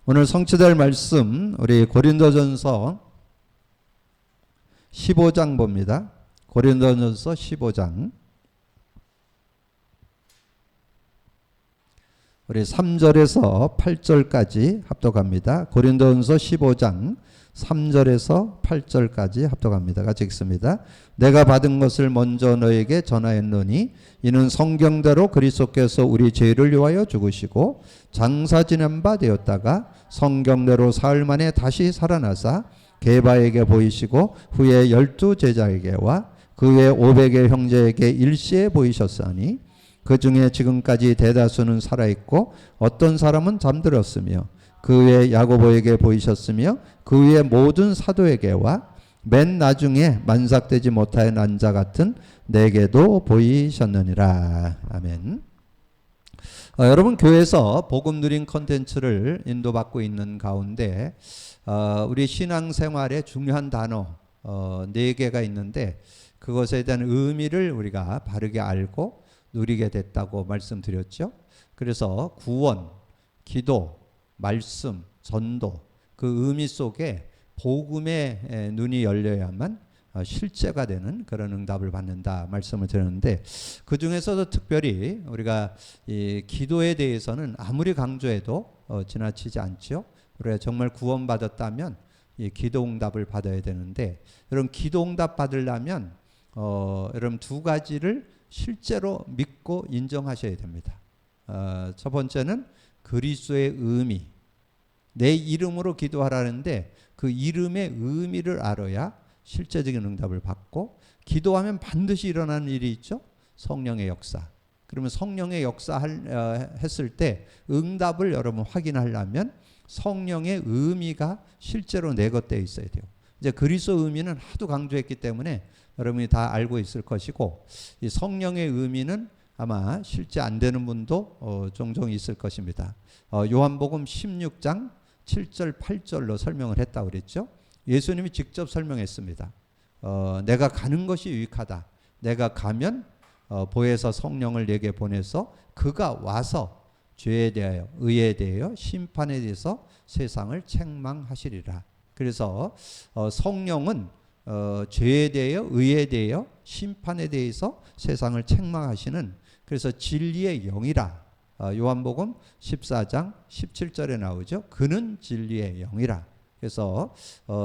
오늘 성취될 말씀 우리 고린도전서 15장 봅니다. 고린도전서 15장 우리 3절에서 8절까지 합독합니다. 고린도전서 15장 3절에서 8절까지 합독합니다. 같이 읽습니다. 내가 받은 것을 먼저 너에게 전하였노니 이는 성경대로 그리스도께서 우리 죄를 위하여 죽으시고 장사 지낸 바 되었다가 성경대로 사흘 만에 다시 살아나사 게바에게 보이시고 후에 12 제자에게와 그 외 500의 형제에게 일시에 보이셨으니 그 중에 지금까지 대다수는 살아있고 어떤 사람은 잠들었으며 그 외 야고보에게 보이셨으며 그 위에 모든 사도에게와 맨 나중에 만삭되지 못하여 난 자 같은 내게도 보이셨느니라. 아멘. 여러분, 교회에서 복음 누린 컨텐츠를 인도받고 있는 가운데 우리 신앙생활에 중요한 단어 4개가 있는데 그것에 대한 의미를 우리가 바르게 알고 누리게 됐다고 말씀드렸죠. 그래서 구원, 기도, 말씀, 전도 그 의미 속에 복음의 눈이 열려야만 실제가 되는 그런 응답을 받는다 말씀을 드렸는데 그 중에서도 특별히 우리가 이 기도에 대해서는 아무리 강조해도 지나치지 않죠. 우리가 정말 구원받았다면 이 기도 응답을 받아야 되는데 여러분 기도 응답 받으려면 여러분 2가지를 실제로 믿고 인정하셔야 됩니다. 첫 번째는 그리스도의 의미, 내 이름으로 기도하라는데 그 이름의 의미를 알아야 실제적인 응답을 받고 기도하면 반드시 일어나는 일이 있죠. 성령의 역사. 그러면 성령의 역사 했을 때 응답을 여러분 확인하려면 성령의 의미가 실제로 내것되어 있어야 돼요. 이제 그리스도 의미는 하도 강조했기 때문에 여러분이 다 알고 있을 것이고 이 성령의 의미는 아마 실제 안 되는 분도 종종 있을 것입니다. 요한복음 16장 7절 8절로 설명을 했다고 그랬죠. 예수님이 직접 설명했습니다. 내가 가는 것이 유익하다. 내가 가면 보혜사 성령을 내게 보내서 그가 와서 죄에 대하여 의에 대하여 심판에 대해서 세상을 책망하시리라. 그래서 성령은 죄에 대하여 의에 대하여 심판에 대해서 세상을 책망하시는 그래서 진리의 영이라. 요한복음 14장 17절에 나오죠. 그는 진리의 영이라. 그래서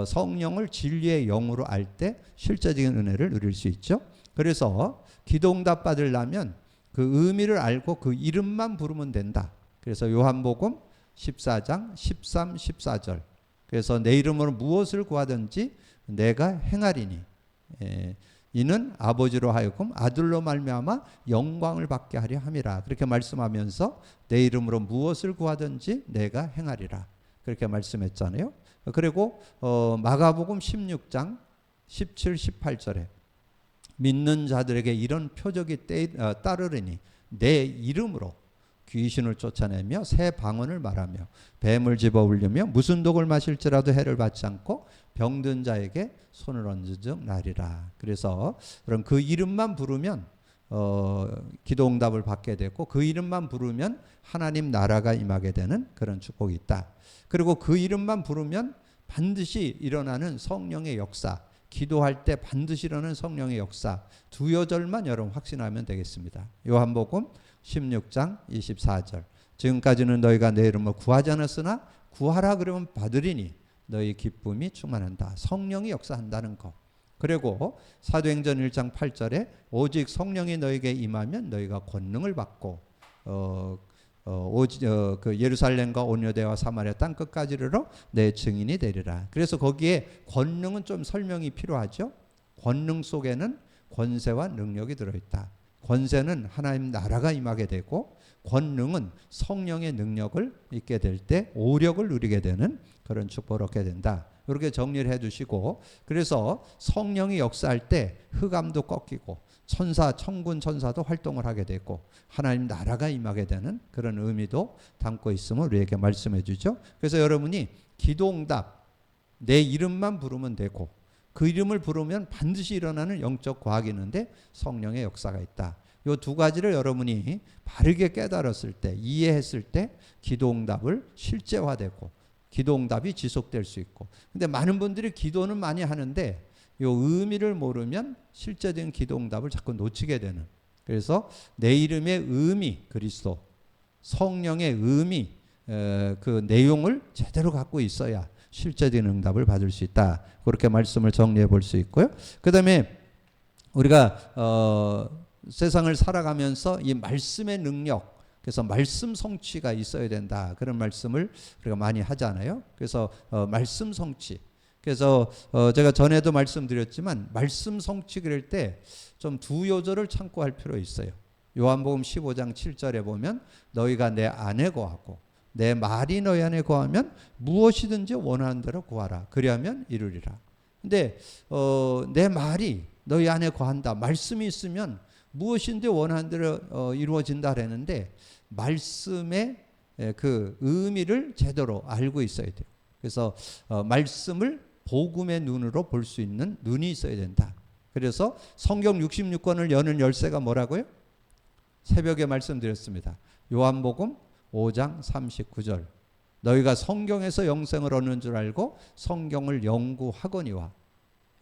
성령을 진리의 영으로 알 때 실제적인 은혜를 누릴 수 있죠. 그래서 기도응답 받으려면 그 의미를 알고 그 이름만 부르면 된다. 그래서 요한복음 14장 13, 14절. 그래서 내 이름으로 무엇을 구하든지 내가 행하리니 이는 아버지로 하여금 아들로 말미암아 영광을 받게 하려 함이라. 그렇게 말씀하면서 내 이름으로 무엇을 구하든지 내가 행하리라. 그렇게 말씀했잖아요. 그리고 마가복음 16장 17, 18절에 믿는 자들에게 이런 표적이 따르리니 내 이름으로 귀신을 쫓아내며 새 방언을 말하며 뱀을 집어 울리며 무슨 독을 마실지라도 해를 받지 않고 병든 자에게 손을 얹은 즉 나리라. 그래서 그럼 그 이름만 부르면 기도응답을 받게 되고 그 이름만 부르면 하나님 나라가 임하게 되는 그런 축복이 있다. 그리고 그 이름만 부르면 반드시 일어나는 성령의 역사, 기도할 때 반드시 일어나는 성령의 역사 2여절만 여러분 확신하면 되겠습니다. 요한복음 16장 24절 지금까지는 너희가 내 이름으로 구하지 않았으나 구하라 그러면 받으리니 너희 기쁨이 충만한다. 성령이 역사한다는 것. 그리고 사도행전 1장 8절에 오직 성령이 너에게 임하면 너희가 권능을 받고 그 예루살렘과 온 유대와 사마리아 땅 끝까지 이르러 내 증인이 되리라. 그래서 거기에 권능은 좀 설명이 필요하죠. 권능 속에는 권세와 능력이 들어있다. 권세는 하나님 나라가 임하게 되고 권능은 성령의 능력을 입게 될 때 오력을 누리게 되는 그런 축복을 얻게 된다. 이렇게 정리를 해두시고 그래서 성령이 역사할 때 흑암도 꺾이고 천사, 천군 천사도 활동을 하게 되고 하나님 나라가 임하게 되는 그런 의미도 담고 있음을 우리에게 말씀해 주죠. 그래서 여러분이 기도응답 내 이름만 부르면 되고 그 이름을 부르면 반드시 일어나는 영적 과학이 있는데 성령의 역사가 있다. 이 2가지를 여러분이 바르게 깨달았을 때 이해했을 때 기도응답을 실제화되고 기도응답이 지속될 수 있고. 근데 많은 분들이 기도는 많이 하는데 이 의미를 모르면 실제적인 기도응답을 자꾸 놓치게 되는. 그래서 내 이름의 의미, 그리스도, 성령의 의미, 그 내용을 제대로 갖고 있어야 실제적인 응답을 받을 수 있다. 그렇게 말씀을 정리해 볼 수 있고요. 그 다음에 우리가 세상을 살아가면서 이 말씀의 능력, 그래서 말씀 성취가 있어야 된다. 그런 말씀을 우리가 많이 하잖아요. 그래서 말씀 성취. 그래서 제가 전에도 말씀드렸지만 말씀 성취 그럴 때 좀 두 요절을 참고할 필요 있어요. 요한복음 15장 7절에 보면 너희가 내 안에 거하고 내 말이 너희 안에 거하면 무엇이든지 원하는 대로 구하라. 그리하면 이루리라. 근데 내 말이 너희 안에 거한다. 말씀이 있으면 무엇인지 원하는 대로 이루어진다 그랬는데 말씀의 그 의미를 제대로 알고 있어야 돼요. 그래서 말씀을 복음의 눈으로 볼 수 있는 눈이 있어야 된다. 그래서 성경 66권을 여는 열쇠가 뭐라고요? 새벽에 말씀드렸습니다. 요한복음 5장 39절. 너희가 성경에서 영생을 얻는 줄 알고 성경을 연구하거니와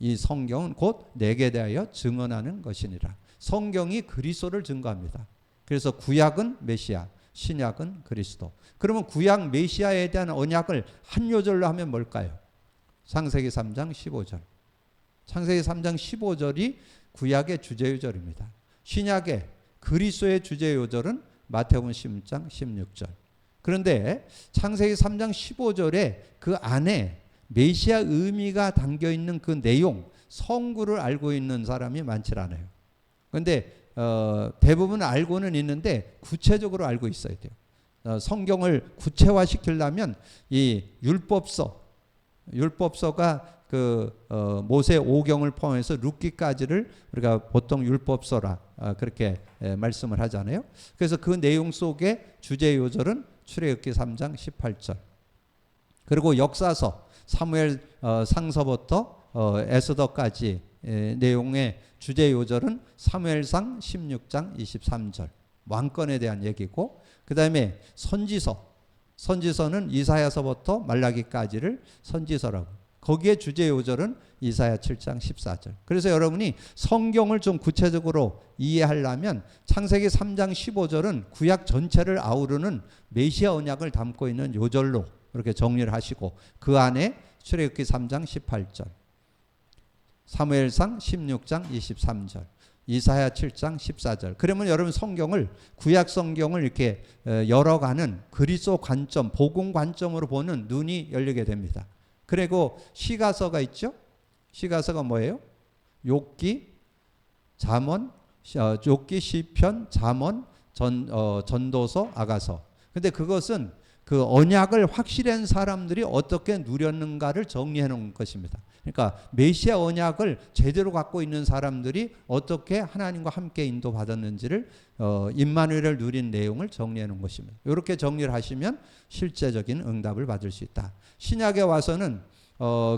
이 성경은 곧 내게 대하여 증언하는 것이니라. 성경이 그리스도를 증거합니다. 그래서 구약은 메시아, 신약은 그리스도. 그러면 구약 메시아에 대한 언약을 한 요절로 하면 뭘까요? 창세기 3장 15절. 창세기 3장 15절이 구약의 주제요절입니다. 신약의 그리스도의 주제요절은 마태복음 10장 16절. 그런데 창세기 3장 15절에 그 안에 메시아 의미가 담겨 있는 그 내용, 성구를 알고 있는 사람이 많지 않아요. 그런데 대부분 알고는 있는데 구체적으로 알고 있어야 돼요. 성경을 구체화시키려면 이 율법서가 그 모세 오경을 포함해서 룻기까지를 우리가 보통 율법서라 그렇게 말씀을 하잖아요. 그래서 그 내용 속에 주제 요절은 출애굽기 3장 18절. 그리고 역사서 사무엘 상서부터 에스더까지 내용의 주제 요절은 사무엘상 16장 23절. 왕권에 대한 얘기고, 그 다음에 선지서는 이사야서부터 말라기까지를 선지서라고. 거기에 주제 요절은 이사야 7장 14절. 그래서 여러분이 성경을 좀 구체적으로 이해하려면 창세기 3장 15절은 구약 전체를 아우르는 메시아 언약을 담고 있는 요절로 이렇게 정리를 하시고, 그 안에 출애굽기 3장 18절, 사무엘상 16장 23절, 이사야 7장 14절. 그러면 여러분 성경을, 구약 성경을 이렇게 열어가는 그리스도 관점, 복음 관점으로 보는 눈이 열리게 됩니다. 그리고 시가서가 있죠. 시가서가 뭐예요? 욥기, 잠언, 욥기, 시편, 잠언, 전도서, 아가서. 근데 그것은 그 언약을 확실한 사람들이 어떻게 누렸는가를 정리해 놓은 것입니다. 그러니까 메시아 언약을 제대로 갖고 있는 사람들이 어떻게 하나님과 함께 인도받았는지를 임마누엘을 누린 내용을 정리해 놓은 것입니다. 이렇게 정리를 하시면 실제적인 응답을 받을 수 있다. 신약에 와서는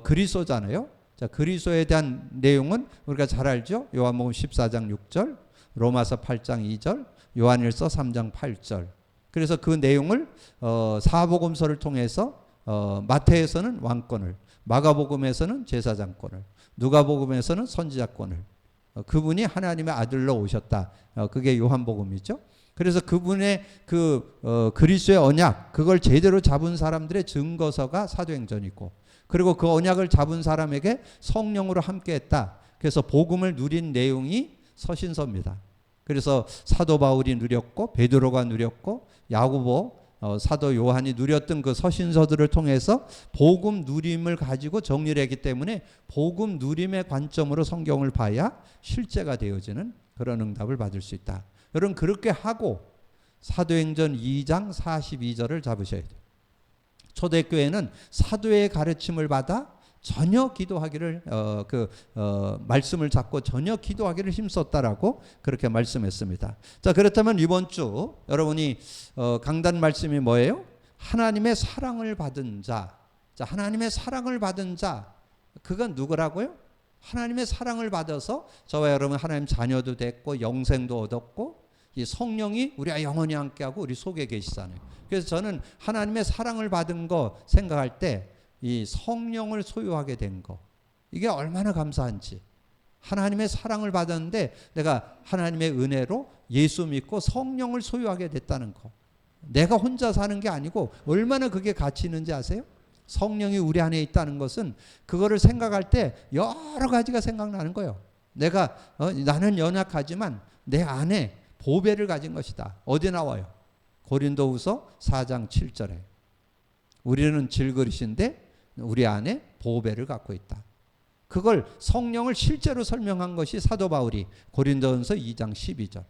그리스도잖아요. 자, 그리스도에 대한 내용은 우리가 잘 알죠. 요한복음 14장 6절, 로마서 8장 2절, 요한일서 3장 8절. 그래서 그 내용을 사복음서를 통해서 마태에서는 왕권을, 마가복음에서는 제사장권을, 누가복음에서는 선지자권을, 그분이 하나님의 아들로 오셨다. 그게 요한복음이죠. 그래서 그분의 그 그리스도의 언약, 그걸 제대로 잡은 사람들의 증거서가 사도행전이고, 그리고 그 언약을 잡은 사람에게 성령으로 함께했다. 그래서 복음을 누린 내용이 서신서입니다. 그래서 사도 바울이 누렸고, 베드로가 누렸고, 야고보, 사도 요한이 누렸던 그 서신서들을 통해서 복음 누림을 가지고 정리를 했기 때문에 복음 누림의 관점으로 성경을 봐야 실제가 되어지는 그런 응답을 받을 수 있다. 여러분 그렇게 하고 사도행전 2장 42절을 잡으셔야 돼요. 초대교회는 사도의 가르침을 받아 전혀 기도하기를 말씀을 잡고 전혀 기도하기를 힘썼다라고 그렇게 말씀했습니다. 자, 그렇다면 이번 주 여러분이 강단 말씀이 뭐예요? 하나님의 사랑을 받은 자. 자, 하나님의 사랑을 받은 자. 그건 누구라고요? 하나님의 사랑을 받아서 저와 여러분 하나님 자녀도 됐고 영생도 얻었고 이 성령이 우리와 영원히 함께하고 우리 속에 계시잖아요. 그래서 저는 하나님의 사랑을 받은 거 생각할 때 이 성령을 소유하게 된 거, 이게 얼마나 감사한지. 하나님의 사랑을 받았는데 내가 하나님의 은혜로 예수 믿고 성령을 소유하게 됐다는 거. 내가 혼자 사는 게 아니고 얼마나 그게 가치 있는지 아세요? 성령이 우리 안에 있다는 것은 그거를 생각할 때 여러 가지가 생각나는 거예요. 내가 나는 연약하지만 내 안에 보배를 가진 것이다. 어디 나와요? 고린도후서 4장 7절에 우리는 질그릇인데 우리 안에 보배를 갖고 있다. 그걸 성령을 실제로 설명한 것이 사도 바울이 고린도전서 2장 12절.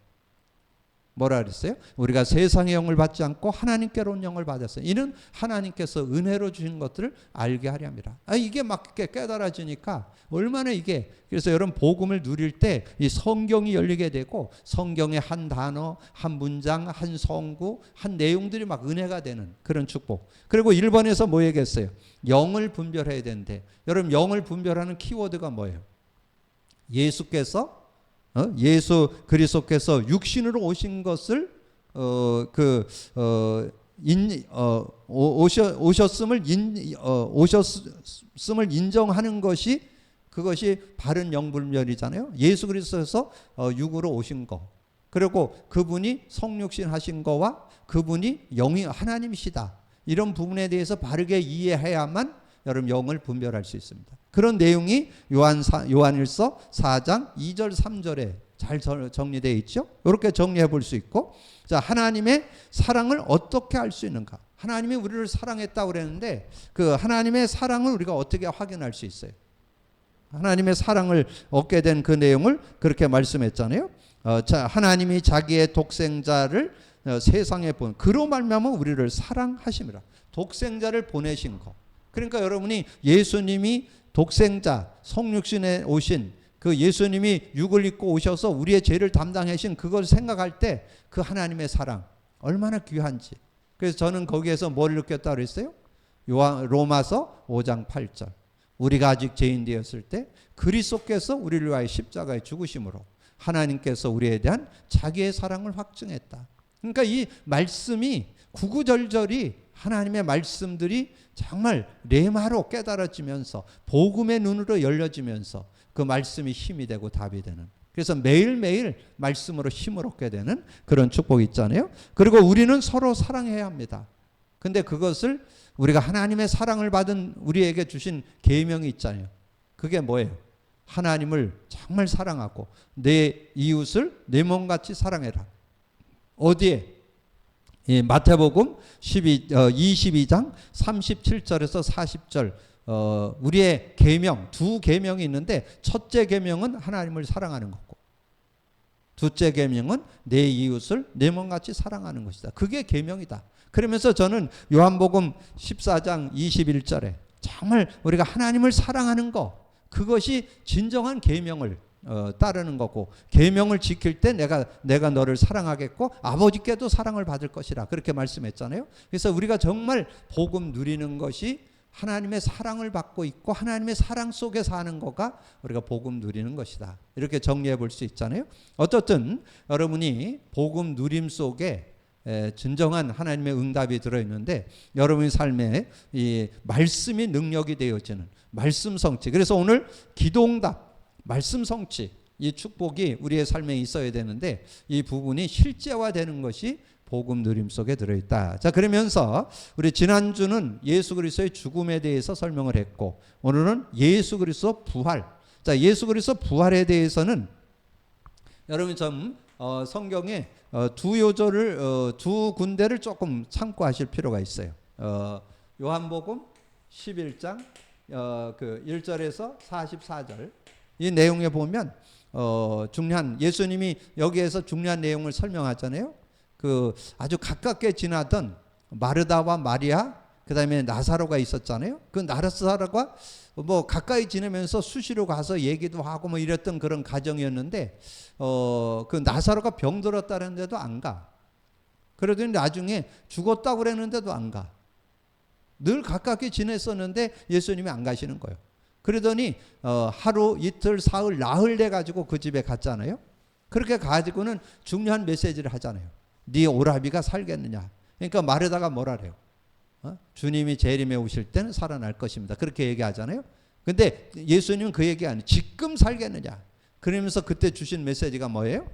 뭐라 그랬어요? 우리가 세상의 영을 받지 않고 하나님께로 온 영을 받았어요. 이는 하나님께서 은혜로 주신 것들을 알게 하려 함이라. 이게 막 깨달아지니까 얼마나 이게, 그래서 여러분 복음을 누릴 때 이 성경이 열리게 되고 성경의 한 단어, 한 문장, 한 성구, 한 내용들이 막 은혜가 되는 그런 축복. 그리고 1번에서 뭐 얘기했어요? 영을 분별해야 되는데, 여러분 영을 분별하는 키워드가 뭐예요? 예수께서 예수 그리스도께서 육신으로 오신 것을 오셨음을 인정하는 것이, 그것이 바른 영분별이잖아요. 예수 그리스도에서 육으로 오신 거, 그리고 그분이 성육신 하신 거와 그분이 영이 하나님이시다, 이런 부분에 대해서 바르게 이해해야만 여러분 영을 분별할 수 있습니다. 그런 내용이 요한일서 4장 2절 3절에 잘 정리되어 있죠. 이렇게 정리해 볼 수 있고, 자, 하나님의 사랑을 어떻게 알 수 있는가? 하나님이 우리를 사랑했다고 그랬는데 그 하나님의 사랑을 우리가 어떻게 확인할 수 있어요? 하나님의 사랑을 얻게 된 그 내용을 그렇게 말씀했잖아요. 자, 하나님이 자기의 독생자를 세상에 본 그로 말미암아 우리를 사랑하심이라. 독생자를 보내신 거. 그러니까 여러분이 예수님이 독생자 성육신에 오신 그 예수님이 육을 입고 오셔서 우리의 죄를 담당하신 그걸 생각할 때 그 하나님의 사랑 얼마나 귀한지. 그래서 저는 거기에서 뭘 느꼈다고 그랬어요? 로마서 5장 8절. 우리가 아직 죄인 되었을 때 그리스도께서 우리를 위하여 십자가에 죽으심으로 하나님께서 우리에 대한 자기의 사랑을 확증했다. 그러니까 이 말씀이 구구절절이 하나님의 말씀들이 정말 레마로 깨달아지면서 복음의 눈으로 열려지면서 그 말씀이 힘이 되고 답이 되는, 그래서 매일매일 말씀으로 힘을 얻게 되는 그런 축복이 있잖아요. 그리고 우리는 서로 사랑해야 합니다. 근데 그것을 우리가 하나님의 사랑을 받은 우리에게 주신 계명이 있잖아요. 그게 뭐예요? 하나님을 정말 사랑하고 내 이웃을 내 몸같이 사랑해라. 어디에? 마태복음 22장 37절에서 40절 우리의 계명, 두 계명이 있는데 첫째 계명은 하나님을 사랑하는 거고 둘째 계명은 내 이웃을 내 몸같이 사랑하는 것이다. 그게 계명이다. 그러면서 저는 요한복음 14장 21절에 정말 우리가 하나님을 사랑하는 거, 그것이 진정한 계명을 따르는 거고, 계명을 지킬 때 내가 너를 사랑하겠고 아버지께도 사랑을 받을 것이라 그렇게 말씀했잖아요. 그래서 우리가 정말 복음 누리는 것이 하나님의 사랑을 받고 있고 하나님의 사랑 속에 사는 거가 우리가 복음 누리는 것이다. 이렇게 정리해 볼 수 있잖아요. 어쨌든 여러분이 복음 누림 속에 진정한 하나님의 응답이 들어있는데 여러분의 삶에 이 말씀이 능력이 되어지는 말씀 성취. 그래서 오늘 기도응답, 말씀 성취, 이 축복이 우리의 삶에 있어야 되는데 이 부분이 실제화되는 것이 복음 누림 속에 들어있다. 자, 그러면서 우리 지난주는 예수 그리스도의 죽음에 대해서 설명을 했고 오늘은 예수 그리스도 부활. 자, 예수 그리스도 부활에 대해서는 여러분 좀 성경에 두 요절을 두 군데를 조금 참고하실 필요가 있어요. 요한복음 11장 그 1절에서 44절 이 내용에 보면 중요한, 예수님이 여기에서 중요한 내용을 설명하잖아요. 그 아주 가깝게 지나던 마르다와 마리아, 그 다음에 나사로가 있었잖아요. 그 나사로가 뭐 가까이 지내면서 수시로 가서 얘기도 하고 뭐 이랬던 그런 가정이었는데 그 나사로가 병들었다는데도 안 가. 그러더니 나중에 죽었다고 그랬는데도 안 가. 늘 가깝게 지냈었는데 예수님이 안 가시는 거예요. 그러더니 하루 이틀 사흘 나흘 돼 가지고 그 집에 갔잖아요. 그렇게 가지고는 중요한 메시지를 하잖아요. 네 오라비가 살겠느냐. 그러니까 말에다가 뭐라 그래요? 주님이 재림에 오실 때는 살아날 것입니다. 그렇게 얘기하잖아요. 근데 예수님은 그 얘기 아니에요. 지금 살겠느냐. 그러면서 그때 주신 메시지가 뭐예요?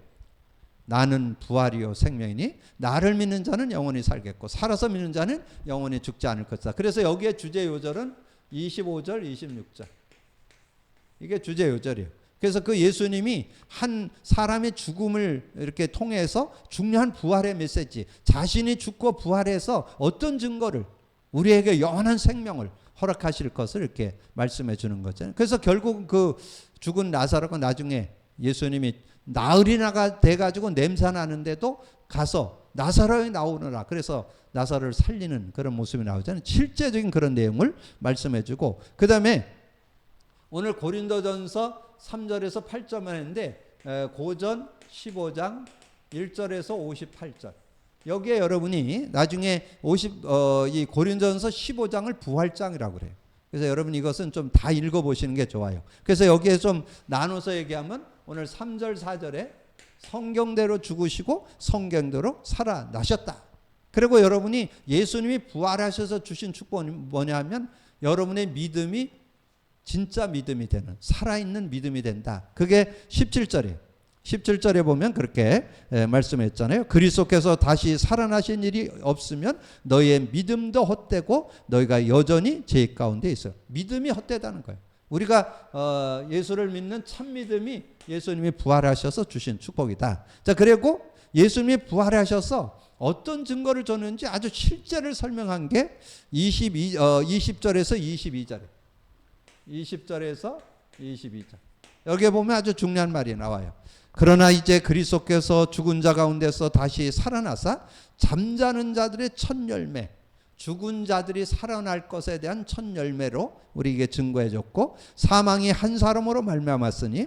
나는 부활이요 생명이니 나를 믿는 자는 영원히 살겠고 살아서 믿는 자는 영원히 죽지 않을 것이다. 그래서 여기에 주제 요절은 25절, 26절. 이게 주제 요절이에요. 그래서 그 예수님이 한 사람의 죽음을 이렇게 통해서 중요한 부활의 메시지, 자신이 죽고 부활해서 어떤 증거를 우리에게 영원한 생명을 허락하실 것을 이렇게 말씀해 주는 거잖아요. 그래서 결국 그 죽은 나사로가 나중에 예수님이 나흘이나가 돼가지고 냄새 나는데도 가서 나사로에 나오느라 그래서 나사로를 살리는 그런 모습이 나오잖아요. 실제적인 그런 내용을 말씀해 주고 그 다음에 오늘 고린도전서 3절에서 8절만 했는데 고전 15장 1절에서 58절 여기에 여러분이 나중에 이 고린도전서 15장을 부활장이라고 그래요. 그래서 여러분 이것은 좀 다 읽어보시는 게 좋아요. 그래서 여기에 좀 나눠서 얘기하면 오늘 3절 4절에 성경대로 죽으시고 성경대로 살아나셨다. 그리고 여러분이 예수님이 부활하셔서 주신 축복이 뭐냐 하면 여러분의 믿음이 진짜 믿음이 되는 살아있는 믿음이 된다. 그게 17절이에요. 17절에 보면 그렇게 말씀했잖아요. 그리스도께서 다시 살아나신 일이 없으면 너희의 믿음도 헛되고 너희가 여전히 죄 가운데 있어요. 믿음이 헛되다는 거예요. 우리가 예수를 믿는 참 믿음이 예수님이 부활하셔서 주신 축복이다. 자, 그리고 예수님이 부활하셔서 어떤 증거를 줬는지 아주 실제를 설명한 게 20절에서 22절이에요. 20절에서 22절. 여기에 보면 아주 중요한 말이 나와요. 그러나 이제 그리스도께서 죽은 자 가운데서 다시 살아나사 잠자는 자들의 첫 열매, 죽은 자들이 살아날 것에 대한 첫 열매로 우리에게 증거해 줬고 사망이 한 사람으로 말미암았으니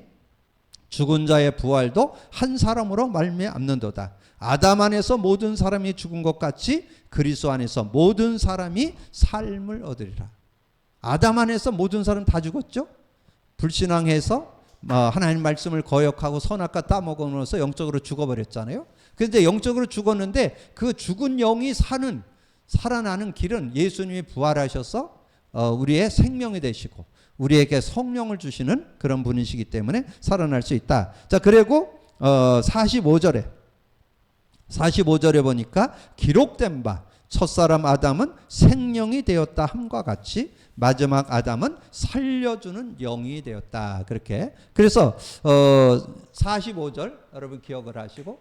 죽은 자의 부활도 한 사람으로 말미암는도다. 아담 안에서 모든 사람이 죽은 것 같이 그리스도 안에서 모든 사람이 삶을 얻으리라. 아담 안에서 모든 사람 다 죽었죠? 불신앙해서 하나님 말씀을 거역하고 선악과 따먹으면서 영적으로 죽어버렸잖아요. 그런데 영적으로 죽었는데 그 죽은 영이 살아나는 길은 예수님이 부활하셔서 우리의 생명이 되시고 우리에게 성령을 주시는 그런 분이시기 때문에 살아날 수 있다. 자, 그리고 45절에 보니까 기록된 바 첫사람 아담은 생명이 되었다 함과 같이 마지막 아담은 살려주는 영이 되었다. 그렇게. 그래서 45절 여러분 기억을 하시고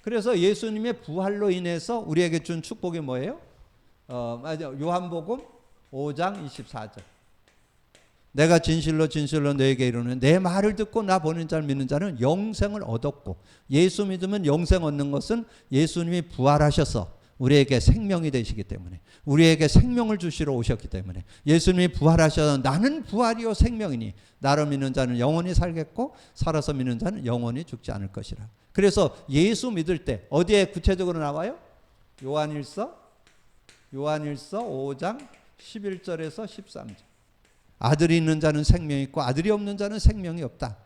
그래서 예수님의 부활로 인해서 우리에게 준 축복이 뭐예요? 맞아. 요한복음 5장 24절. 내가 진실로 진실로 너에게 이르는 내 말을 듣고 나 보낸 자를 믿는 자는 영생을 얻었고 예수 믿으면 영생 얻는 것은 예수님이 부활하셔서 우리에게 생명이 되시기 때문에 우리에게 생명을 주시러 오셨기 때문에 예수님이 부활하셔서 나는 부활이요 생명이니 나를 믿는 자는 영원히 살겠고 살아서 믿는 자는 영원히 죽지 않을 것이라. 그래서 예수 믿을 때 어디에 구체적으로 나와요? 요한일서 5장 11절에서 13절. 아들이 있는 자는 생명이 있고 아들이 없는 자는 생명이 없다.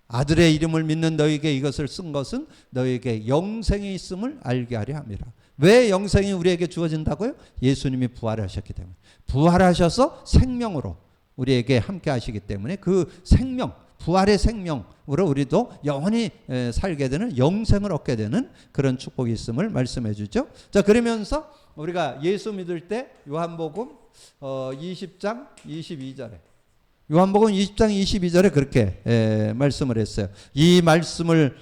아들의 이름을 믿는 너에게 이것을 쓴 것은 너에게 영생이 있음을 알게 하려 함이라. 왜 영생이 우리에게 주어진다고요? 예수님이 부활하셨기 때문에. 부활하셔서 생명으로 우리에게 함께 하시기 때문에 그 생명, 부활의 생명으로 우리도 영원히 살게 되는 영생을 얻게 되는 그런 축복이 있음을 말씀해 주죠. 자, 그러면서 우리가 예수 믿을 때 요한복음 20장 22절에 요한복음 20장 22절에 그렇게 말씀을 했어요. 이 말씀을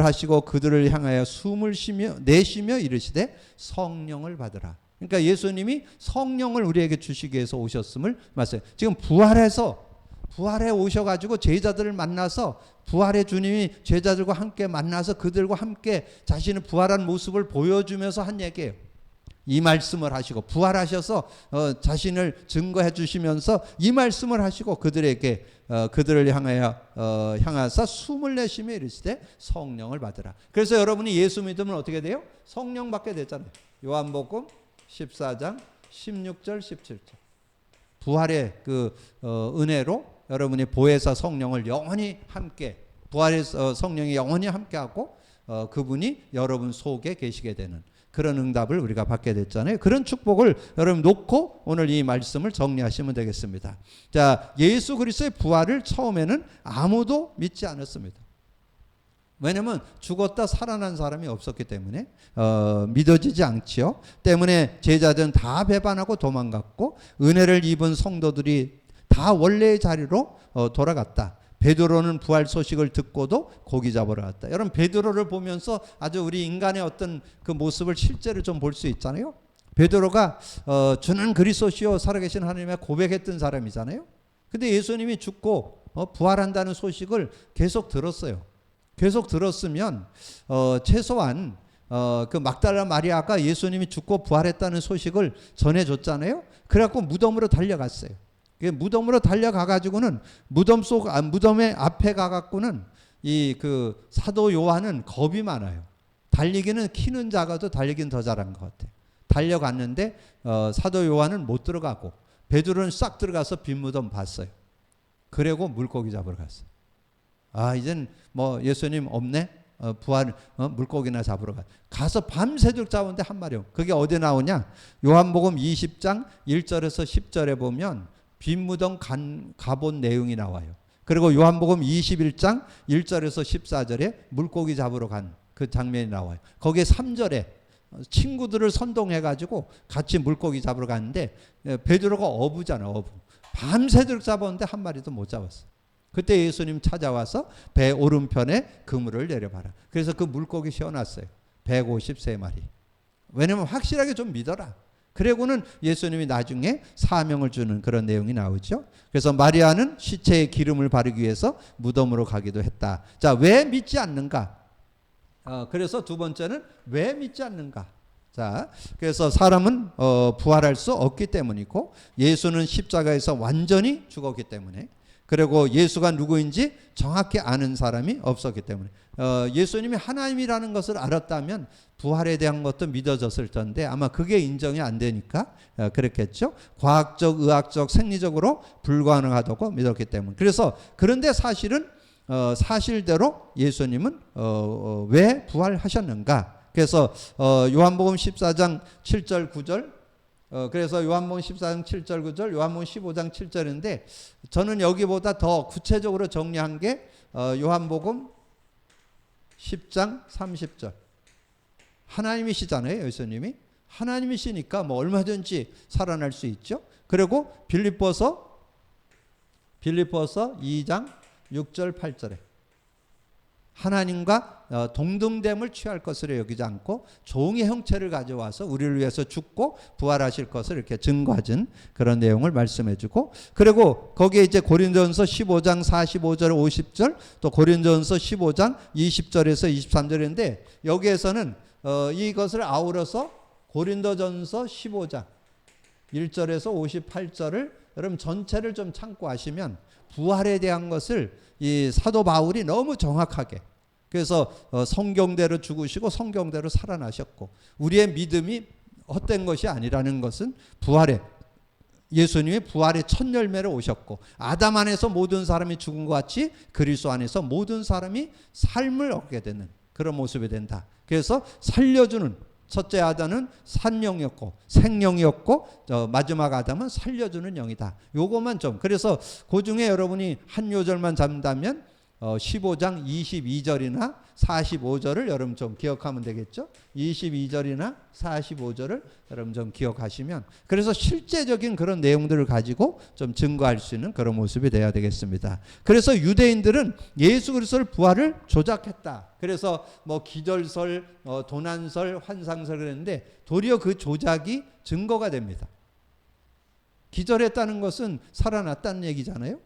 하시고 그들을 향하여 숨을 내쉬며 이르시되 성령을 받으라. 그러니까 예수님이 성령을 우리에게 주시기 위해서 오셨음을 말씀해요. 지금 부활해 오셔가지고 제자들을 만나서 부활의 주님이 제자들과 함께 만나서 그들과 함께 자신의 부활한 모습을 보여주면서 한 얘기예요. 이 말씀을 하시고 부활하셔서 자신을 증거해 주시면서 이 말씀을 하시고 그들에게 그들을 향하사 숨을 내쉬며 이르시되 성령을 받으라. 그래서 여러분이 예수 믿으면 어떻게 돼요? 성령 받게 되잖아요. 요한복음 14장 16절 17절. 부활의 그 은혜로 여러분이 보혜사 성령을 영원히 함께 부활해서 성령이 영원히 함께하고 그분이 여러분 속에 계시게 되는 그런 응답을 우리가 받게 됐잖아요. 그런 축복을 여러분 놓고 오늘 이 말씀을 정리하시면 되겠습니다. 자, 예수 그리스도의 부활을 처음에는 아무도 믿지 않았습니다. 왜냐하면 죽었다 살아난 사람이 없었기 때문에 믿어지지 않지요. 때문에 제자들은 다 배반하고 도망갔고 은혜를 입은 성도들이 다 원래의 자리로 돌아갔다. 베드로는 부활 소식을 듣고도 고기 잡으러 갔다. 여러분 베드로를 보면서 아주 우리 인간의 어떤 그 모습을 실제로 좀 볼 수 있잖아요. 베드로가 주는 그리스도시요 살아계신 하나님의 고백했던 사람이잖아요. 근데 예수님이 죽고 부활한다는 소식을 계속 들었어요. 계속 들었으면 최소한 그 막달라 마리아가 예수님이 죽고 부활했다는 소식을 전해줬잖아요. 그래갖고 무덤으로 달려갔어요. 무덤으로 달려가 가지고는 무덤의 앞에 가갖고는 이 그 사도 요한은 겁이 많아요. 달리기는 키는 작아도 달리기는 더 잘한 것 같아요. 달려갔는데 사도 요한은 못 들어가고 베드로는 싹 들어가서 빈 무덤 봤어요. 그리고 물고기 잡으러 갔어요. 아, 이젠 뭐 예수님 없네. 부활 물고기나 잡으러 가서 밤새도록 잡았는데 한 마리 없고. 그게 어디 나오냐? 요한복음 20장 1절에서 10절에 보면 빈 무덤 가본 내용이 나와요. 그리고 요한복음 21장 1절에서 14절에 물고기 잡으러 간 그 장면이 나와요. 거기에 3절에 친구들을 선동해가지고 같이 물고기 잡으러 갔는데 베드로가 어부잖아, 어부. 밤새도록 잡았는데 한 마리도 못 잡았어. 그때 예수님 찾아와서 배 오른편에 그물을 내려봐라. 그래서 그 물고기 씌워놨어요. 153마리. 왜냐면 확실하게 좀 믿어라. 그리고는 예수님이 나중에 사명을 주는 그런 내용이 나오죠. 그래서 마리아는 시체에 기름을 바르기 위해서 무덤으로 가기도 했다. 자, 왜 믿지 않는가? 그래서 두 번째는 왜 믿지 않는가? 자, 그래서 사람은 부활할 수 없기 때문이고 예수는 십자가에서 완전히 죽었기 때문에 그리고 예수가 누구인지 정확히 아는 사람이 없었기 때문에 예수님이 하나님이라는 것을 알았다면 부활에 대한 것도 믿어졌을 텐데 아마 그게 인정이 안 되니까 그랬겠죠. 과학적, 의학적, 생리적으로 불가능하다고 믿었기 때문에. 그래서 그런데 사실은 사실대로 예수님은 왜 부활하셨는가? 그래서 요한복음 14장 7절 9절 그래서 요한복음 14장 7절 9절 요한복음 15장 7절인데 저는 여기보다 더 구체적으로 정리한 게 요한복음 10장 30절 하나님이시잖아요. 예수님이 하나님이시니까 뭐 얼마든지 살아날 수 있죠. 그리고 빌립보서 2장 6절 8절에 하나님과 동등됨을 취할 것으로 여기지 않고 종의 형체를 가져와서 우리를 위해서 죽고 부활하실 것을 이렇게 증거하신 그런 내용을 말씀해주고 그리고 거기에 이제 고린도전서 15장 45절 50절 또 고린도전서 15장 20절에서 23절인데 여기에서는 이것을 아우러서 고린도전서 15장 1절에서 58절을 여러분 전체를 좀 참고하시면 부활에 대한 것을 이 사도 바울이 너무 정확하게 그래서 성경대로 죽으시고 성경대로 살아나셨고 우리의 믿음이 헛된 것이 아니라는 것은 부활에 예수님이 부활의 첫 열매로 오셨고 아담 안에서 모든 사람이 죽은 것 같이 그리스도 안에서 모든 사람이 삶을 얻게 되는 그런 모습이 된다. 그래서 살려주는 첫째 아담은 산영이었고 생명이었고 마지막 아담은 살려주는 영이다. 요것만 좀 그래서 그 중에 여러분이 한 요절만 잡는다면 15장 22절이나 45절을 여러분 좀 기억하면 되겠죠. 22절이나 45절을 여러분 좀 기억하시면 그래서 실제적인 그런 내용들을 가지고 좀 증거할 수 있는 그런 모습이 돼야 되겠습니다. 그래서 유대인들은 예수 그리스도의 부활을 조작했다. 그래서 뭐 기절설, 도난설, 환상설 그랬는데 도리어 그 조작이 증거가 됩니다. 기절했다는 것은 살아났다는 얘기잖아요.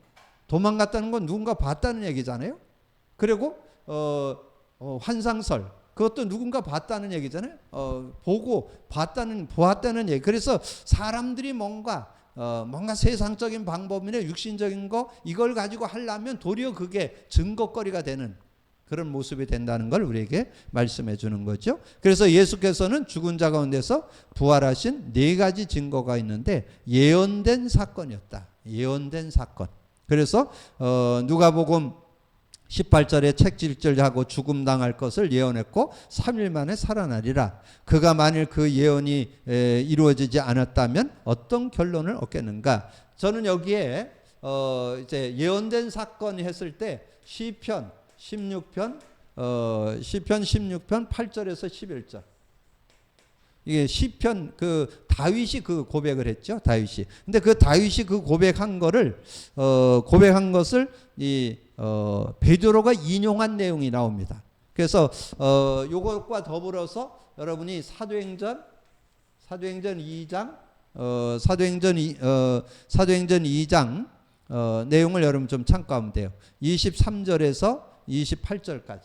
도망갔다는 건 누군가 봤다는 얘기잖아요. 그리고 환상설 그것도 누군가 봤다는 얘기잖아요. 보고 보았다는 얘기. 그래서 사람들이 뭔가 세상적인 방법이나 육신적인 거 이걸 가지고 하려면 도리어 그게 증거거리가 되는 그런 모습이 된다는 걸 우리에게 말씀해 주는 거죠. 그래서 예수께서는 죽은 자 가운데서 부활하신 네 가지 증거가 있는데 예언된 사건이었다. 예언된 사건. 그래서 누가복음 18절에 책질질하고 죽음 당할 것을 예언했고 3일 만에 살아나리라. 그가 만일 그 예언이 이루어지지 않았다면 어떤 결론을 얻겠는가? 저는 여기에 이제 예언된 사건이 했을 때 시편 16편 8절에서 11절. 이게 시편 그 다윗이 그 고백을 했죠. 다윗이. 근데 그 다윗이 그 고백한 것을 이 베드로가 인용한 내용이 나옵니다. 그래서 요것과 더불어서 여러분이 사도행전 2장 사도행전 2장 내용을 여러분 좀 참고하면 돼요. 23절에서 28절까지.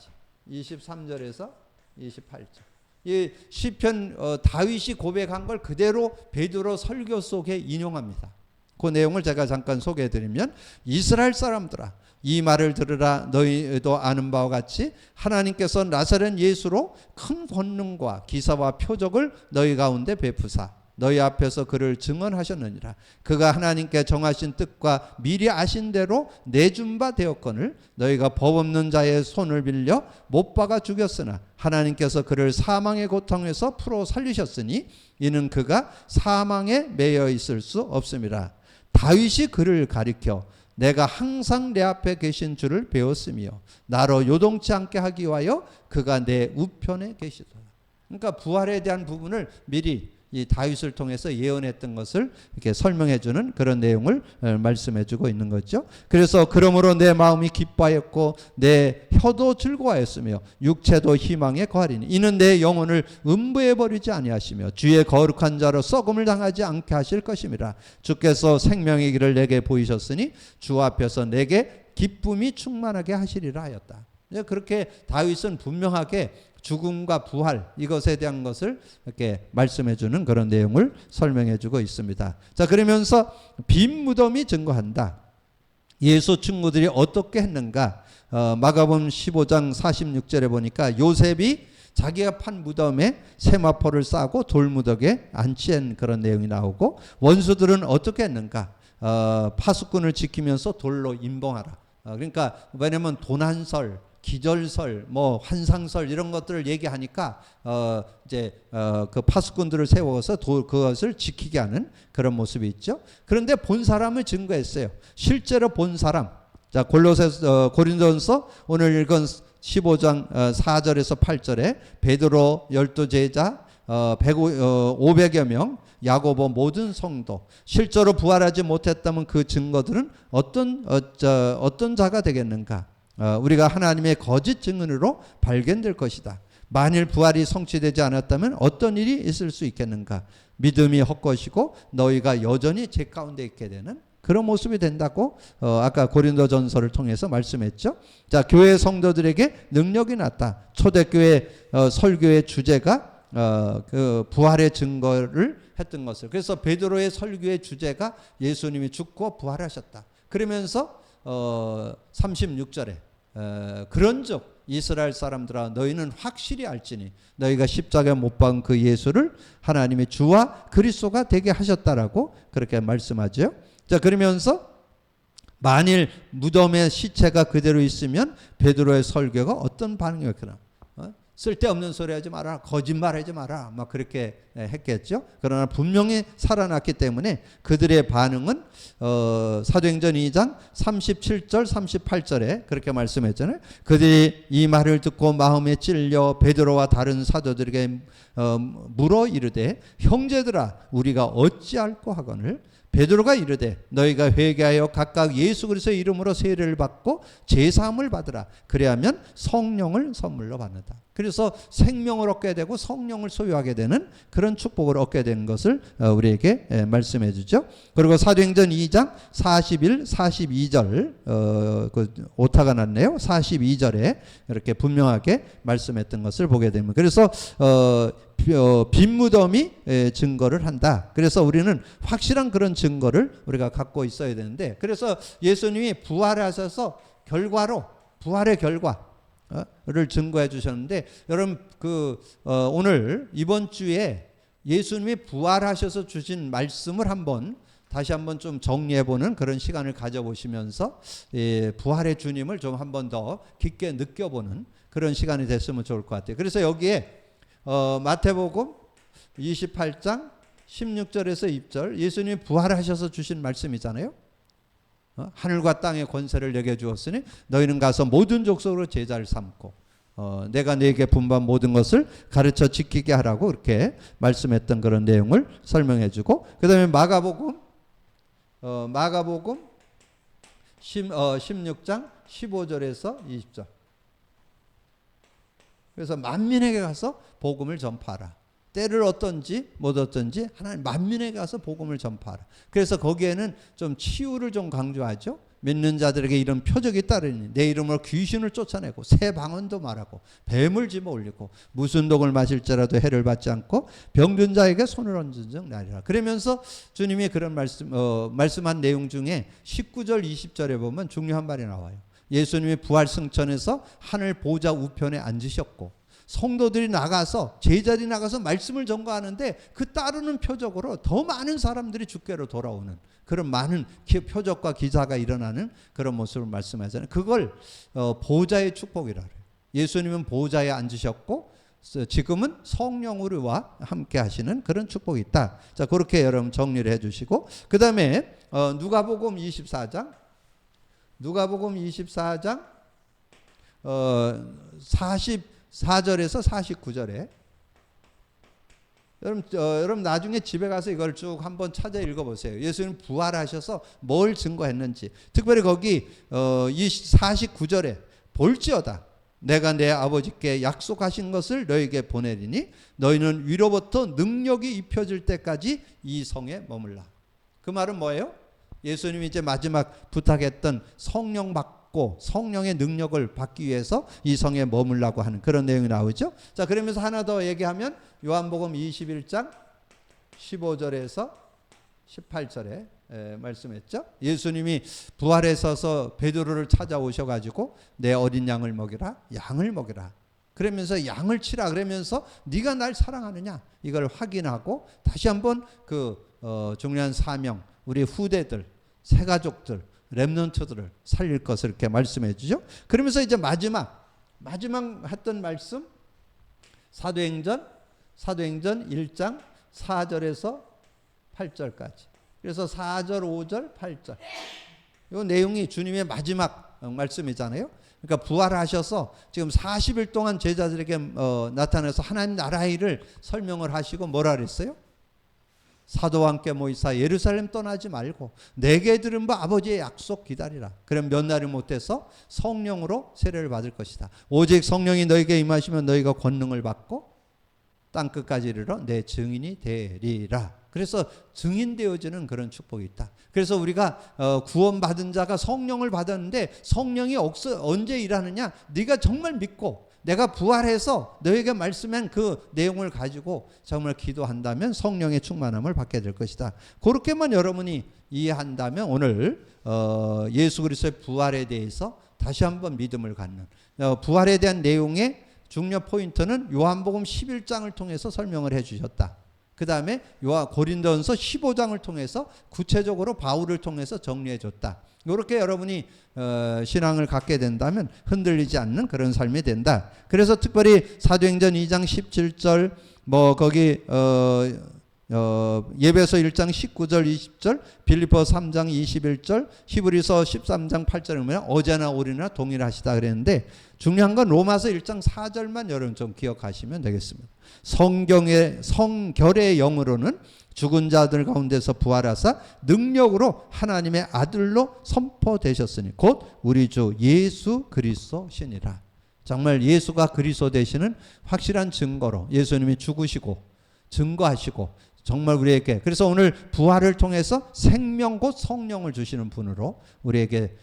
23절에서 28절. 이 시편 다윗이 고백한 걸 그대로 베드로 설교 속에 인용합니다. 그 내용을 제가 잠깐 소개해 드리면, 이스라엘 사람들아 이 말을 들으라. 너희도 아는 바와 같이 하나님께서 나사렛 예수로 큰 권능과 기사와 표적을 너희 가운데 베푸사 너희 앞에서 그를 증언하셨느니라. 그가 하나님께 정하신 뜻과 미리 아신 대로 내준 바 되었거늘 너희가 법 없는 자의 손을 빌려 못 박아 죽였으나 하나님께서 그를 사망의 고통에서 풀어 살리셨으니 이는 그가 사망에 매여 있을 수 없음이라. 다윗이 그를 가리켜 내가 항상 내 앞에 계신 줄을 배웠으며 나로 요동치 않게 하기 위하여 그가 내 우편에 계시더라. 그러니까 부활에 대한 부분을 미리 이 다윗을 통해서 예언했던 것을 이렇게 설명해 주는 그런 내용을 말씀해 주고 있는 거죠. 그래서 그러므로 내 마음이 기뻐하였고 내 혀도 즐거워하였으며 육체도 희망에 거하리니 이는 내 영혼을 음부에 버리지 아니하시며 주의 거룩한 자로 썩음을 당하지 않게 하실 것임이라. 주께서 생명의 길을 내게 보이셨으니 주 앞에서 내게 기쁨이 충만하게 하시리라 하였다. 그렇게 다윗은 분명하게 죽음과 부활 이것에 대한 것을 이렇게 말씀해 주는 그런 내용을 설명해 주고 있습니다. 자, 그러면서 빈 무덤이 증거한다. 예수 친구들이 어떻게 했는가? 마가복음 15장 46절에 보니까 요셉이 자기가 판 무덤에 세마포를 싸고 돌무더기에 안치한 그런 내용이 나오고, 원수들은 어떻게 했는가? 파수꾼을 지키면서 돌로 임봉하라. 그러니까 왜냐면 도난설, 기절설, 뭐 환상설 이런 것들을 얘기하니까 그 파수꾼들을 세워서 그것을 지키게 하는 그런 모습이 있죠. 그런데 본 사람을 증거했어요. 실제로 본 사람. 자, 고린도전서 오늘 읽은 15장 4절에서 8절에 베드로 12제자 500여 명, 야고보 모든 성도, 실제로 부활하지 못했다면 그 증거들은 어떤 자가 되겠는가? 우리가 하나님의 거짓 증언으로 발견될 것이다. 만일 부활이 성취되지 않았다면 어떤 일이 있을 수 있겠는가? 믿음이 헛것이고 너희가 여전히 제 가운데 있게 되는 그런 모습이 된다고 아까 고린도전서를 통해서 말씀했죠. 자, 교회 성도들에게 능력이 났다. 초대교회 설교의 주제가 그 부활의 증거를 했던 것을. 그래서 베드로의 설교의 주제가 예수님이 죽고 부활하셨다. 그러면서 36절에 그런즉 이스라엘 사람들아 너희는 확실히 알지니 너희가 십자가에 못 박은 그 예수를 하나님의 주와 그리스도가 되게 하셨다라고 그렇게 말씀하죠. 자, 그러면서 만일 무덤에 시체가 그대로 있으면 베드로의 설교가 어떤 반응이었구나. 쓸데없는 소리 하지 마라, 거짓말하지 마라, 막 그렇게 했겠죠. 그러나 분명히 살아났기 때문에 그들의 반응은 사도행전 2장 37절 38절에 그렇게 말씀했잖아요. 그들이 이 말을 듣고 마음에 찔려 베드로와 다른 사도들에게 물어 이르되 형제들아 우리가 어찌할꼬 하거늘 베드로가 이르되 너희가 회개하여 각각 예수 그리스도의 이름으로 세례를 받고 제사함을 받으라. 그래야면 성령을 선물로 받는다. 그래서 생명을 얻게 되고 성령을 소유하게 되는 그런 축복을 얻게 되는 것을 우리에게 말씀해 주죠. 그리고 사도행전 2장 41, 42절 그 오타가 났네요. 42절에 이렇게 분명하게 말씀했던 것을 보게 됩니다. 그래서 빈 무덤이 증거를 한다. 그래서 우리는 확실한 그런 증거를 우리가 갖고 있어야 되는데, 그래서 예수님이 부활하셔서 결과로 부활의 결과를 증거해 주셨는데, 여러분 오늘 이번 주에 예수님이 부활하셔서 주신 말씀을 한번 다시 한번 좀 정리해보는 그런 시간을 가져보시면서 부활의 주님을 좀 한번 더 깊게 느껴보는 그런 시간이 됐으면 좋을 것 같아요. 그래서 여기에 마태복음 28장 16절에서 20절 예수님이 부활하셔서 주신 말씀이잖아요. 하늘과 땅의 권세를 내게 주었으니 너희는 가서 모든 족속으로 제자를 삼고 내가 너에게 분부한 모든 것을 가르쳐 지키게 하라고 이렇게 말씀했던 그런 내용을 설명해 주고, 그 다음에 마가복음 16장 15절에서 20절. 그래서 만민에게 가서 복음을 전파하라. 때를 어떤지 못 어떤지 하나님 만민에게 가서 복음을 전파하라. 그래서 거기에는 좀 치유를 좀 강조하죠. 믿는 자들에게 이런 표적이 따르니 내 이름으로 귀신을 쫓아내고 새 방언도 말하고 뱀을 집어 올리고 무슨 독을 마실지라도 해를 받지 않고 병든 자에게 손을 얹은 즉 나리라. 그러면서 주님이 그런 말씀한 내용 중에 19절 20절에 보면 중요한 말이 나와요. 예수님이 부활 승천에서 하늘 보좌 우편에 앉으셨고 성도들이 나가서 제자들이 나가서 말씀을 전거하는데 그 따르는 표적으로 더 많은 사람들이 주께로 돌아오는 그런 많은 표적과 기사가 일어나는 그런 모습을 말씀하잖아요. 그걸 보좌의 축복이라 그래요. 예수님은 보좌에 앉으셨고 지금은 성령으로와 함께 하시는 그런 축복이 있다. 자, 그렇게 여러분 정리를 해 주시고, 그 다음에 누가복음 24장 44절에서 49절에 여러분 나중에 집에 가서 이걸 쭉 한번 찾아 읽어보세요. 예수님 부활하셔서 뭘 증거했는지. 특별히 거기 49절에 볼지어다 내가 내 아버지께 약속하신 것을 너에게 보내리니 너희는 위로부터 능력이 입혀질 때까지 이 성에 머물라. 그 말은 뭐예요? 예수님이 이제 마지막 부탁했던 성령 받고 성령의 능력을 받기 위해서 이 성에 머물라고 하는 그런 내용이 나오죠. 자, 그러면서 하나 더 얘기하면 요한복음 21장 15절에서 18절에 말씀했죠. 예수님이 부활에 서서 베드로를 찾아오셔가지고 내 어린 양을 먹이라, 양을 먹이라. 그러면서 양을 치라 그러면서 네가 날 사랑하느냐 이걸 확인하고 다시 한번 중요한 사명, 우리 후대들, 새가족들, 렘넌트들을 살릴 것을 이렇게 말씀해 주죠. 그러면서 이제 마지막 했던 말씀 사도행전 1장 4절에서 8절까지. 그래서 4절, 5절, 8절. 이 내용이 주님의 마지막 말씀이잖아요. 그러니까 부활하셔서 지금 40일 동안 제자들에게 나타나서 하나님 나라의 일을 설명을 하시고 뭐라 그랬어요? 사도와 함께 모이사 예루살렘 떠나지 말고 내게 들은 바 아버지의 약속 기다리라. 그럼 몇 날이 못해서 성령으로 세례를 받을 것이다. 오직 성령이 너에게 임하시면 너희가 권능을 받고 땅끝까지 이르러 내 증인이 되리라. 그래서 증인 되어지는 그런 축복이 있다. 그래서 우리가 구원받은 자가 성령을 받았는데 성령이 언제 일하느냐? 네가 정말 믿고 내가 부활해서 너에게 말씀한 그 내용을 가지고 정말 기도한다면 성령의 충만함을 받게 될 것이다. 그렇게만 여러분이 이해한다면 오늘 예수 그리스도의 부활에 대해서 다시 한번 믿음을 갖는 부활에 대한 내용의 중요 포인트는 요한복음 11장을 통해서 설명을 해 주셨다. 그 다음에 고린도전서 15장을 통해서 구체적으로 바울을 통해서 정리해 줬다. 이렇게 여러분이 신앙을 갖게 된다면 흔들리지 않는 그런 삶이 된다. 그래서 특별히 사도행전 2장 17절 거기 예배서 1장 19절 20절 빌립보 3장 21절 히브리서 13장 8절을 보면 어제나 오늘이나 동일하시다 그랬는데 중요한 건 로마서 1장 4절만 여러분 좀 기억하시면 되겠습니다. 성결의 영으로는 죽은 자들 가운데서 부활하사 능력으로 하나님의 아들로 선포되셨으니 곧 우리 주 예수 그리스도시니라. 정말 예수가 그리스도 되시는 확실한 증거로 예수님이 죽으시고 증거하시고 정말 우리에게 그래서 오늘 부활을 통해서 생명 곧 성령을 주시는 분으로 우리에게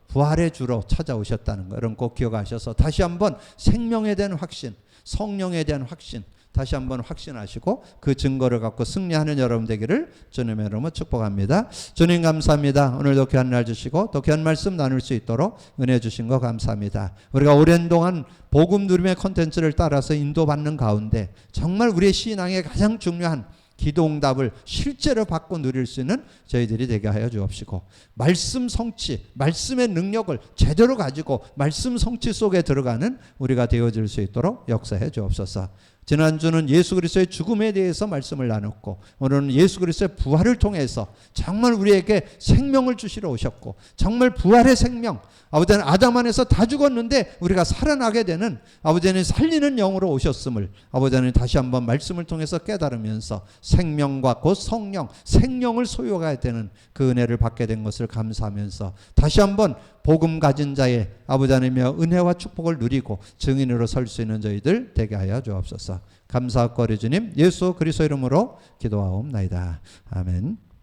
부활의 주로 찾아오셨다는 거 여러분 꼭 기억하셔서 다시 한번 생명에 대한 확신, 성령에 대한 확신 다시 한번 확신하시고 그 증거를 갖고 승리하는 여러분 되기를 주님의 이름으로 축복합니다. 주님 감사합니다. 오늘도 귀한 날 주시고 또 귀한 말씀 나눌 수 있도록 은혜 주신 거 감사합니다. 우리가 오랜 동안 복음 누림의 콘텐츠를 따라서 인도받는 가운데 정말 우리의 신앙의 가장 중요한 기도응답을 실제로 받고 누릴 수 있는 저희들이 되게 하여 주옵시고, 말씀 성취, 말씀의 능력을 제대로 가지고 말씀 성취 속에 들어가는 우리가 되어질 수 있도록 역사해 주옵소서. 지난주는 예수 그리스도의 죽음에 대해서 말씀을 나눴고, 오늘은 예수 그리스도의 부활을 통해서 정말 우리에게 생명을 주시러 오셨고, 정말 부활의 생명, 아버지는 아담 안에서 다 죽었는데 우리가 살아나게 되는, 아버지는 살리는 영으로 오셨음을 아버지는 다시 한번 말씀을 통해서 깨달으면서 생명과 곧 성령, 생명을 소유하게 되는 그 은혜를 받게 된 것을 감사하면서 다시 한번 복음 가진 자의 아버지 하나님의 은혜와 축복을 누리고 증인으로 설 수 있는 저희들 되게 하여 주옵소서. 감사하고 주님 예수 그리스도 이름으로 기도하옵나이다. 아멘.